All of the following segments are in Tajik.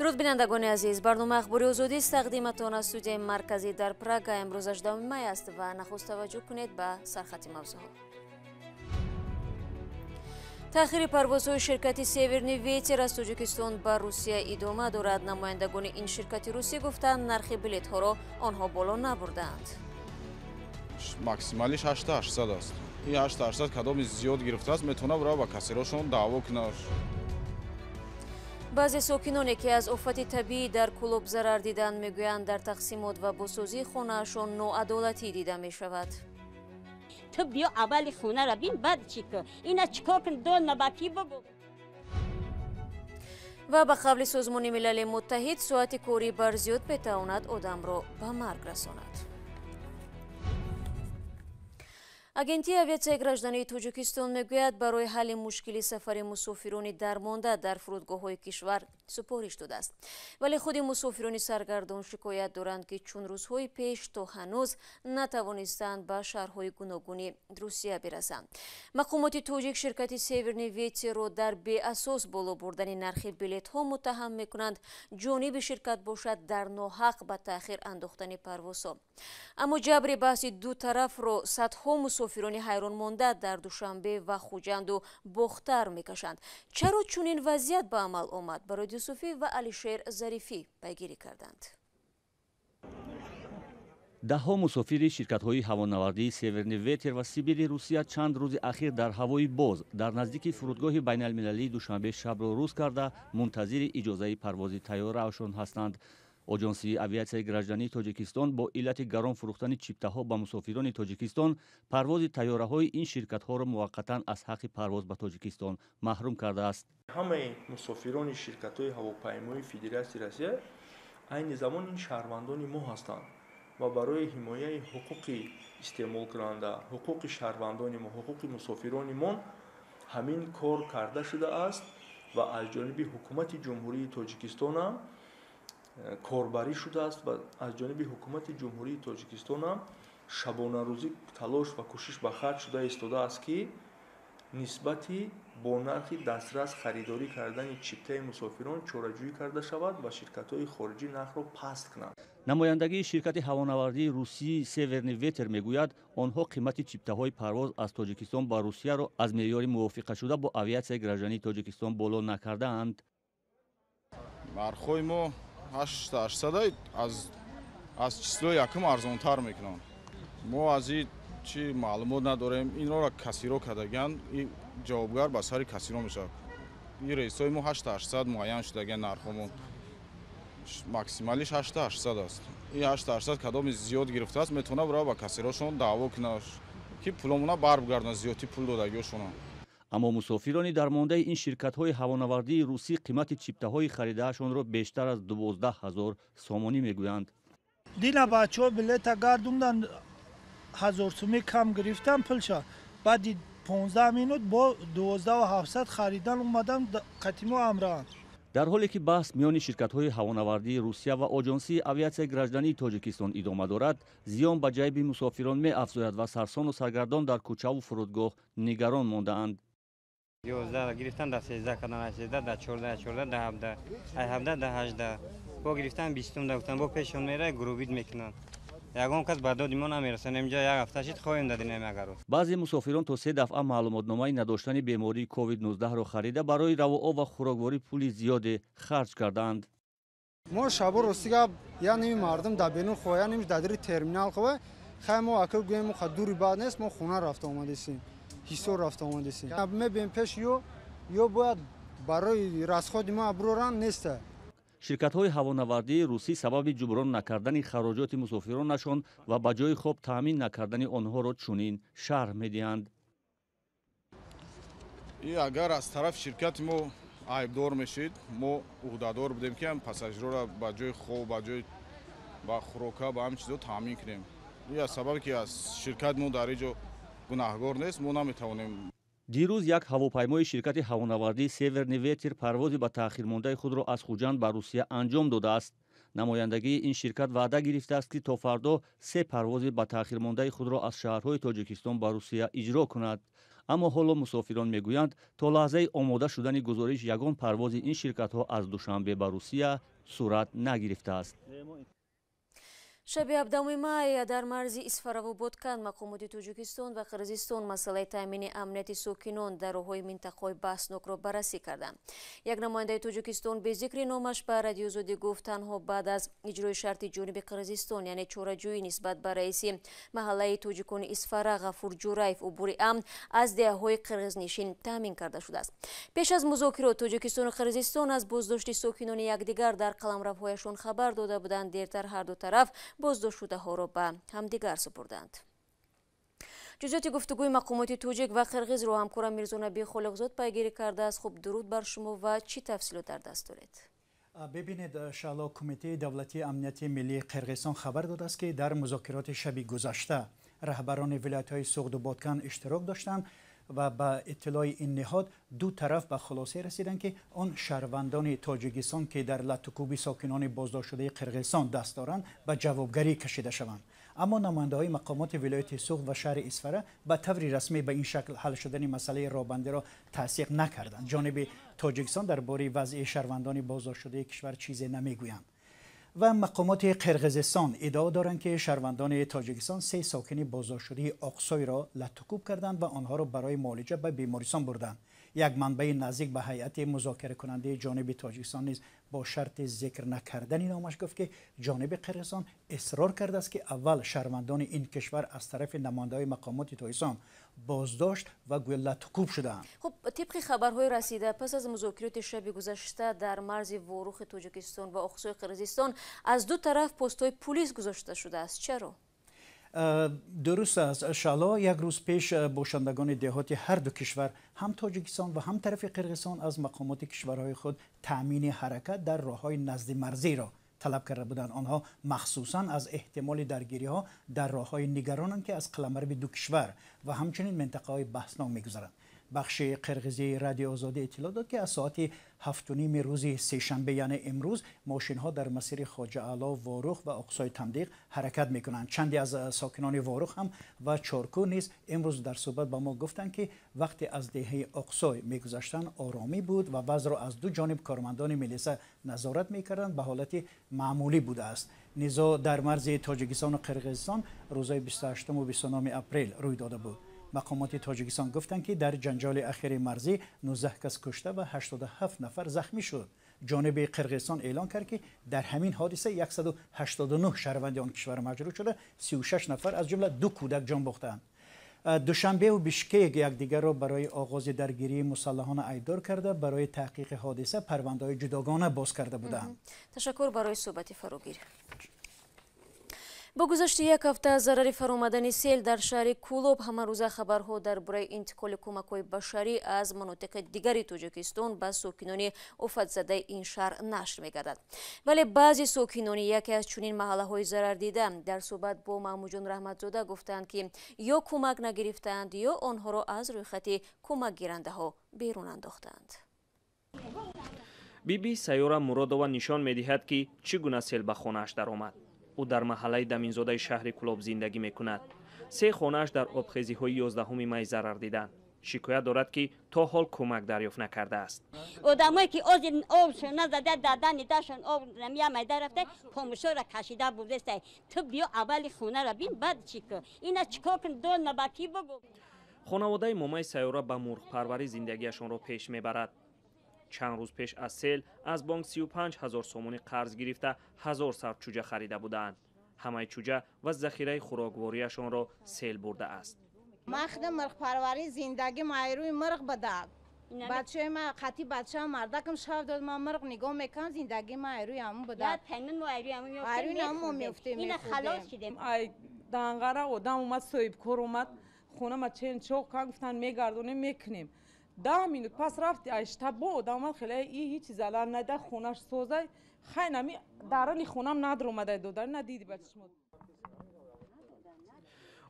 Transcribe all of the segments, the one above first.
дуруд бинандагони азиз, барнома ахбори озодист тақдиматон аз студияи марказӣ дар Прага имрӯз 18 май аст ва нахуст таваҷҷӯҳ кунед ба сархати мавзӯъҳо. таъхири парвозҳои ширкати Северни ветер аз Тоҷикистон ба Русия идома дорад. намояндагони ин ширкати русӣ гуфтанд нархи билетҳоро онҳо боло набурдаанд. максималиш 8800 аст. ин 8800 кадоми зиёд гирифтааст, метавона бара ба кассирошон даъво кунад. баъзе сокиноне ки аз офати табиӣ дар Кӯлоб зарар диданд мегӯянд дар тақсимот ва босозии хонаашон ноадолатӣ дида мешавад. تو بیا اول خونه را بین بعد چی کن اینا چیکار کن دو نباتی بگو. ва ба қавли созмони милали муттаҳид соати кори барзиёд метавонад одамро ба марг расонад. агентии авиатсияи граждании Тоҷикистон мегӯяд барои ҳалли мушкили сафари мусофирони дармонда дар фурудгоҳҳои кишвар супориш додааст. вале худи мусофирони саргардон шикоят доранд ки чун рӯзҳои пеш то ҳанӯз натавонистанд ба шаҳрҳои гуногуни Русия бирасанд. мақомоти тоҷик ширкати Северни ветерро дар беасос боло бурдани нархи билетҳо муттаҳам мекунанд. ҷониби ширкат бошад дар ноҳақ ба таъхир андохтани парвозҳо. аммо ҷабри баҳси ду тарафро садҳо мусофирони ҳайрон монда дар душанбе ва хуҷанду бохтар мекашанд. чаро чунин вазъият ба амал омад? барои Юсуфӣ ва Алишер Зарифӣ пайгирӣ карданд. даҳҳо мусофири ширкатҳои ҳавонавардии Северни ветер ва Сибири Русия чанд рӯзи ахир дар ҳавои боз дар наздики фурудгоҳи байналмилалии Душанбе шабро рӯз карда мунтазири иҷозаи парвози тайёраашон ҳастанд. оҷонсии авиатсияи граждании Тоҷикистон бо иллати гарон фурӯхтани чиптаҳо ба мусофирони Тоҷикистон парвози тайёраҳои ин ширкатҳоро муваққатан аз ҳаққи парвоз ба Тоҷикистон маҳрум кардааст. ҳамаи мусофирони ширкатҳои ҳавопаймоии Федератсияи Русия айни замон ин шаҳрвандони мо ҳастанд ва барои ҳимояи ҳуқуқи истеъмолкунанда, ҳуқуқи шаҳрвандони мо, ҳуқуқи мусофиронimon ҳамин кор карда шудааст ва аз ҷониби ҳукумати ҷумҳурии Тоҷикистон ҳам корбарӣ шудааст ва аз ҷониби ҳукумати ҷумҳурии Тоҷикистон ҳам шабонарӯзӣ талош ва кӯшиш ба харҷ шуда истодааст ки нисбати бо нархи дастрас харидорӣ кардани чиптаи мусофирон чораҷӯӣ карда шавад ва ширкатҳои хориҷӣ нархро паст кунанд. намояндагии ширкати ҳавонавардии русии Северни ветер мегӯяд онҳо қимати чиптаҳои парвоз аз Тоҷикистон ба Русияро аз меъёри мувофиқашуда бо авиатсияи граждании Тоҷикистон боло накардаанд. нархҳои мо 8800 аз числои якум арзонтар мекунанд. мо аз ин чи маълумот надорем. инро кассиро кардаган ин ҷавобгар ба сари кассиро мешавад. ин рейсҳои мо 8800 муайян шудаган нархҳомон максималиш 8800 аст. ин 8800 кадоми зиёд гирифтааст, метавона бара ба кассирошон даъво кунад ки пуломона барбигарданд, зиёдтӣ пул додагиошонанд. аммо мусофирони дармондаи ин ширкатҳои ҳавонавардии русӣ қимати чиптаҳои харидаашонро бештар аз 12000 сомонӣ мегӯянд. дина бачаҳо билета гардундан 1000 сомӣ кам гирифтан пулша баъди 15 минут бо 12700 харидан омадан қатимо амраанд. дар ҳоле ки баҳс миёни ширкатҳои ҳавонавардии Русия ва оҷонсии авиатсияи граждании Тоҷикистон идома дорад, зиён ба ҷайби мусофирон меафзояд ва сарсону саргардон дар кӯчаву фурудгоҳ нигарон мондаанд. 11 гирифтан да 13 кадан 13 да 14 14 да 17 ай 17 да 18 бо гирифтан 20 да гуфтан бо пешон мера грубит мекунанд. ягон кас ба доди мо намерасад. имҷо як ҳафта шид хоҳем дадинем агар баъзе мусофирон то 3 дафъа маълумотномаи надоштани бемории COVID-19-ро харида барои равооб ва хӯрокворӣ пули зиёде харҷ карданд. мо шабо ростига яъни мардум да бенур хояним дадири терминал хова хай мо акл гӯем мо дури баъд нест мо хона рафта омадесим ҳисор рафта омадесим мебем пеш ё бояд барои расходи мо аброран неста. ширкатҳои ҳавонавардии русӣ сабаби ҷуброн накардани хароҷоти мусофиронашон ва ба ҷои хоб таъмин накардани онҳоро чунин шарҳ медиҳанд. ин агар аз тарафи ширкати мо айбдор мешид, мо уҳдадор будем ки пассажирора ба ҷои хоб, ба хӯрока, ба ҳамин чизо таъмин кунем. ин аз сабабе ки аз ширкати мо дар инҷо гунаҳгор нест, мо наметавонем. дирӯз як ҳавопаймои ширкати ҳавонавардии Северни ветер парвози ба таъхирмондаи худро аз хуҷанд ба Русия анҷом додааст. намояндагии ин ширкат ваъда гирифтааст ки то фардо 3 парвози ба таъхирмондаи худро аз шаҳрҳои Тоҷикистон ба Русия иҷро кунад. аммо ҳоло мусофирон мегӯянд то лаҳзаи омода шудани гузориш ягон парвози ин ширкатҳо аз душанбе ба Русия сурат нагирифтааст. шаби 17 май дар марзи исфаравободканд мақомоти Тоҷикистон ва Қирғизистон масъалаи таъмини амнияти сокинон дар роҳҳои минтақаҳои баҳснокро баррасӣ карданд. Як намояндаи Тоҷикистон бе зикри номаш ба радиои Озодӣ гуфт танҳо баъд аз иҷрои шарти ҷониби Қирғизистон яъне чораҷӯӣ нисбат ба раиси маҳаллаи тоҷикони Исфара Ғафур Ҷураев убури амн аз деҳаҳои қирғизнишин таъмин карда шудааст. пеш аз музокирот Тоҷикистону Қирғизистон аз боздошти сокинони якдигар дар қаламравҳояшон хабар дода буданд. Дертар ҳар ду тараф боздоштшудаҳоро ба ҳамдигар супурданд. ҷузъиёти гуфтугӯи мақомоти тоҷик ва қирғизро ҳамкорам Мирзонаби Холиқзод пайгирӣ кардааст. хуб дуруд бар шумо ва чӣ тафсилот дар даст доред? бибинед шало кумитаи давлатии амнияти миллии Қирғизистон хабар додааст ки дар музокироти шаби гузашта раҳбарони вилоятҳои Суғду Бодкан иштирок доштанд ва ба иттилои ин ниҳод ду тараф ба хулосе расиданд ки он шаҳрвандони Тоҷикистон ки дар латукуби сокинони боздоштшудаи Қирғизистон даст доранд ба ҷавобгарӣ кашида шаванд. аммо намояндаҳои мақомоти вилояти Суғд ва шаҳри Исфара ба таври расмӣ ба ин шакл ҳал шудани масъалаи роҳбандиро тасдиқ накарданд. ҷониби Тоҷикистон дар бораи вазъи шаҳрвандони боздоштшудаи кишвар чизе намегӯянд. و مقامات قرغیزستان ادعا دارند که شهروندان تاجیکستان 3 ساکن بازداشتشده اقصای را لطکوب کردند و آنها را برای معالجه به بیمارستان بردند. یک منبع نزدیک به هیئت مذاکره کننده جانب تاجیکستان نیز با شرط ذکر نکردن نامش گفت که جانب قرغیزستان اصرار کرده است که اول شهروندان این کشور از طرف نماینده‌های مقامات تاجیکستان بازداشت و لطکوب شدند. خب طبق خبرهای رسیده پس از مذاکرات شب گذشته در مرز واروخ تاجیکستان و اقصای قرغیزستان از دو طرف پست‌های پلیس گذاشته شده است. چرا؟ درست است شالا. یک روز پیش باشندگان دهاتی هر دو کشور هم تاجیکستان و هم طرف قرغیزستان از مقامات کشورهای خود تأمین حرکت در راههای نزد مرزی را طلب کرده بودند. آنها مخصوصا از احتمال درگیری ها در راههای نگرانند که از قلمرو دو کشور و همچنین منطقه های بحثناک میگذرند. بخش قرغیزی رادیو آزادی اطلاع داد که از ساعت 7:30 روز سه‌شنبه یعنی امروز ماشین ها در مسیر خواجه اعلی واروخ و اقصای تمدیق حرکت میکنند. چندی از ساکنان واروخ هم و چارکو نیز امروز در صحبت با ما گفتند که وقتی از دهه اقصای میگذشتند آرامی بود و وضع را از دو جانب کارمندان میلیسا نظارت میکردند به حالت معمولی بوده است. نزاع در مرز تاجیکستان و قرغیزستان روزهای 28 و 29 اپریل روی داده بود. مقامات تاجیکستان گفتند که در جنجال اخیر مرزی 19 کس کشته و 87 نفر زخمی شد. جانب قرغیزستان اعلان کرد که در همین حادثه 189 شهروند آن کشور مجروح شده، 36 نفر از جمله 2 کودک جان باختند. دوشنبه و بیشکک یکدیگر را برای آغاز درگیری مسلحانه ایدار کرده برای تحقیق حادثه پرونده‌های جداگانه باز کرده بودند. تشکر برای صحبت فراگیر. با گذشت یک هفته ضرر فرآمدن سیل در شهر کولوب همه خبرها درباره انتقال کمک‌های بشری از مناطق دیگری تاجیکستان به ساکنان آفاتزاده این شهر نشر می‌گردد. ولی بعضی ساکنان یکی از چنین محله‌های ضرر دیده در صحبت با محمود رحمتزاده گفتند که یا کمک نگرفتند یا آنها را از روی خط کمک گیرنده‌ها بیرون انداختند. بیبی سیاره مرادова نشان می‌دهد که چگونه سیل به خانه‌اش درآمد. او در محله دمینزاده شهر کولوب زندگی میکند. 3 خانه‌اش در آبخیزی‌های 11 می ضرر دیدند. شکایت دارد که تا حال کمک دریافت نکرده است. آدمایی که آبشون نزده دادن داشون آب نمیام رفته پاموشا را کشیده بوده است. تو بیا اول خونه را بین بعد چیکار؟ اینا چیکار کن دو نباتی بگو. خانواده مامای سیاره با مرغ پروری زندگیشان را پیش میبرد. چند روز پیش از سیل از بانک 35,000 سومونی قرض گرفته 1000 سر چوجه خریده بودند. همه چوجه و ذخیره خوراکواریشان را سیل برده است. مخد مرغ پروری زندگی مایروی مرغ بده. بچه ما خطی بچه مردکم شب داد ما مرغ نگاه میکنم زندگی مایروی همون بده. یا تنن مایروی همون میفته. اینا خلاص شدیم. ای دانگاره آدم اومد صاحب کار اومد خونه ما چین چوک گفتن میگردونیم میکنیم. 10 minut پس رفتی اشتباه آدم اومد خیلی هیچ چیز الان نده خونش سوزه خیلی نمی درانی خونم ندر اومده دادن ندیدی بچشم.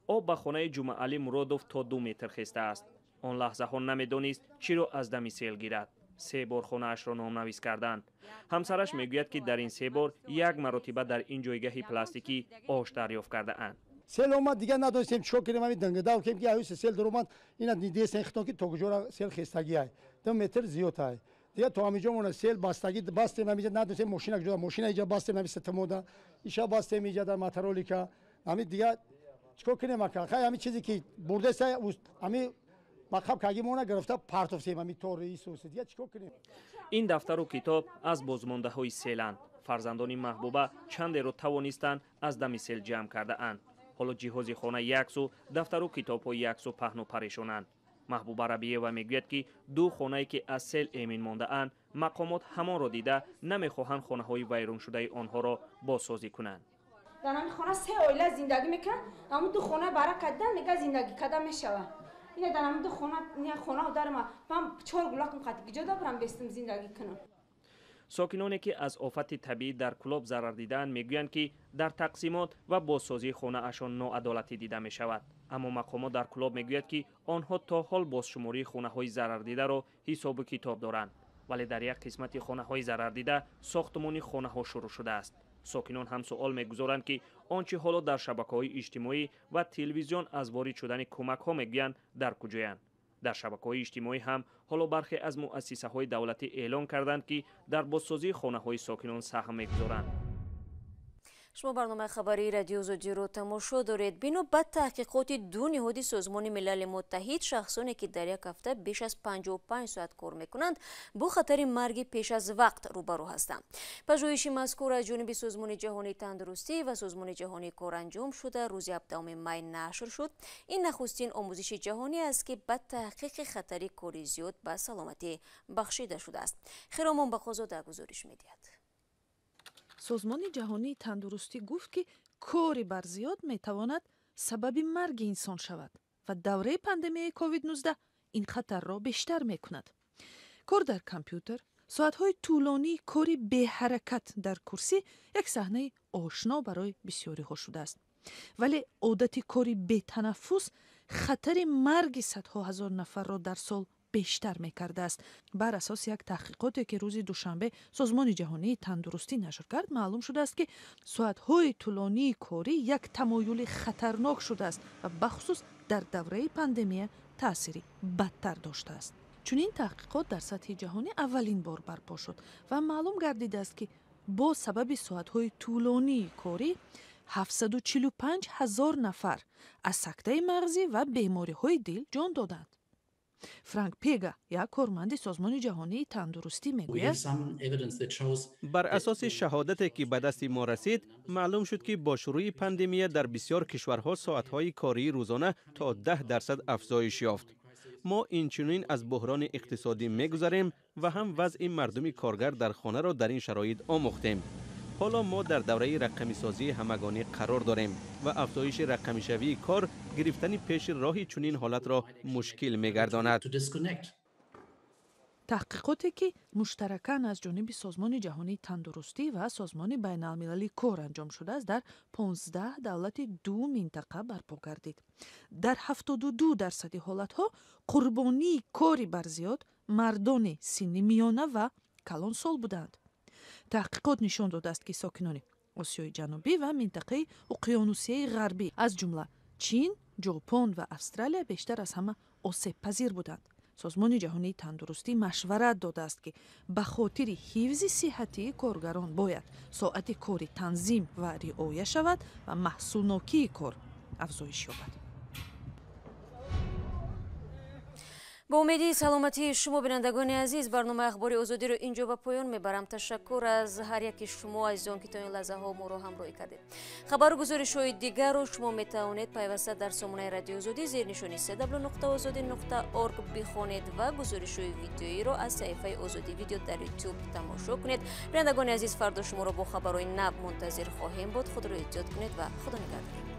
آب به خانه جمعه علی مرادوف تا 2 متر خسته است. آن لحظه ها نمیدانست چی را از دم سیل گیرد. 3 بار خانه اش را نامنویس کردند. همسرش میگوید که در این 3 بار 1 مرتبه در این جایگاه پلاستیکی آش دریافت کرده اند. سیل اومد دیگه نداشتیم چیکار کنیم همین دنگدال کردیم که آیوس سیل در اومد اینا دیدی سنختون که تو کجا سیل خستگی های 2 متر زیاد های دیگه تو همینجا مون سیل باستگی باستیم همینجا نداشتیم ماشین کجا ماشین اینجا باستیم همین ستمودا ایشا باستیم اینجا در ماترولیکا همین دیگه چیکار کنیم اکا خیلی همین چیزی که برده سه همین مخاب کاگیمونا گرفته پارتوفسیم همین طوری سوس دیگه چیکار کنیم این دفتر و کتاب از بازمانده‌های سیلند. فرزندان محبوبه چندی توانستند از دم سیل جمع کرده اند. حالا جهاز خانه یک سو، دفتر و کتاب‌های یک سو پهن و پریشانند. محبوبه ربیعه میگوید که 2 خانه‌ای که از سیل امین مانده اند، مقامات همان را دیده نمیخواهند خانه‌های ویران شده آنها را بازسازی کنند. در همین خانه 3 عائله زندگی میکنن، اما 2 خانه برای کردن میگه زندگی کردن میشوه. این در همین 2 خانه و در من 4 گلاکم قطعی جدا برم بستم زندگی کنم. ساکنانی که از آفت طبیعی در کلوب ضرر دیدند میگویند که در تقسیمات و بازسازی خانه اشان ناعدالتی دیده می شود. اما مقامات در کلوب میگوید که آنها تا حال بازشماری خانه های ضرر دیده را حساب و کتاب دارند، ولی در یک قسمت خانه های ضرر دیده ساختمان خانه ها شروع شده است. ساکنان هم سوال میگذارند که آنچه حالا در شبکه‌های اجتماعی و تلویزیون از وارد شدن کمک ها میگویند در کجایند. در شبکه‌های اجتماعی هم حالا برخی از مؤسسه‌های دولتی اعلام کردند که در بازسازی خانه‌های ساکنان سهم می‌گذارند. شما برنامه خبری رادیو آزادی رو تماشا دارید. بنا به تحقیقات 2 نهاد سازمان ملل متحد، شخصانی که در یک هفته بیش از 55 ساعت کار میکنند با خطر مرگ پیش از وقت روبرو هستند. پژوهش مذکور از جانب سازمان جهانی تندرستی و سازمان جهانی کار انجام شده روز 17 می نشر شد. این نخستین آموزش جهانی است که به تحقیق خطر کاری زیاد به سلامتی بخشیده شده است. خیرامان بخوزاده گزارش می‌دهد. سازمان جهانی تندرستی گفت که کاری بر زیاد میتواند سبب مرگ انسان شود و دوره پاندمی کووید 19 این خطر را بیشتر میکند. کار در کامپیوتر، ساعت‌های طولانی کاری به حرکت در کرسی یک صحنه آشنا برای بسیاری ها شده است. ولی عادت کاری به تنفس خطر مرگ صدها هزار نفر را در سال بیشتر میکرده است. بر اساس یک تحقیقاتی که روز دوشنبه سازمان جهانی تندرستی نشر کرد، معلوم شده است که ساعت‌های طولانی کاری یک تمایل خطرناک شده است و بخصوص در دوره پاندمی تأثیری بدتر داشته است. چون این تحقیقات در سطح جهانی اولین بار برپا شد و معلوم گردیده است که با سبب ساعت‌های طولانی کاری 745,000 نفر از سکته مغزی و بیماری‌های دل جان دادند. فرانک پیگا، یک کارمند سازمان جهانی تندرستی میگوید بر اساس شهادتی که به دست ما رسید معلوم شد که با شروع پاندمی در بسیار کشورها ساعت‌های کاری روزانه تا 10% افزایش یافت. ما اینچنین از بحران اقتصادی میگذریم و هم وضع مردم کارگر در خانه را در این شرایط آموختیم. حالا ما در دوره رقمی سازی همگانی قرار داریم و افزایش رقمی شوی کار گرفتن پیش راهی چنین حالت را مشکل می‌گرداند. تحقیقاتی که مشترکاً از جانب سازمان جهانی تندرستی و سازمان بین المللی کار انجام شده است در 15 دولت 2 منطقه برپا گردید. در 72% حالتها قربانی کاری بر زیاد مردان سن میانه و کلانسال بودند. تحقیقات نشان داده است که ساکنان آسیای جنوبی و منطقه اقیانوسیه غربی از جمله چین، ژاپن و استرالیا بیشتر از همه آسیب پذیر بودند. سازمان جهانی تندرستی مشورت داده است که به خاطر حفظ صحتی کارگران باید ساعت کاری تنظیم و رعایت شود و محصولناکی کار افزایش یابد. با امید سلامتی شما بینندگان عزیز، برنامه اخبار آزادی رو اینجا به پایان میبرم. تشکر از هر یک شما عزیزان که تا این لحظه ها ما رو همراهی کردید. خبر و گزارش های دیگر رو شما میتوانید پیوسته در سامانه رادیو آزادی زیر نشانی www.ozodi.org بخوانید و گزارش های ویدیویی رو از صفحه آزادی ویدیو در یوتیوب تماشا کنید. بینندگان عزیز، فردا شما رو با خبرهای نو منتظر خواهیم بود. خود رو احتیاط کنید و خدا نگهدار.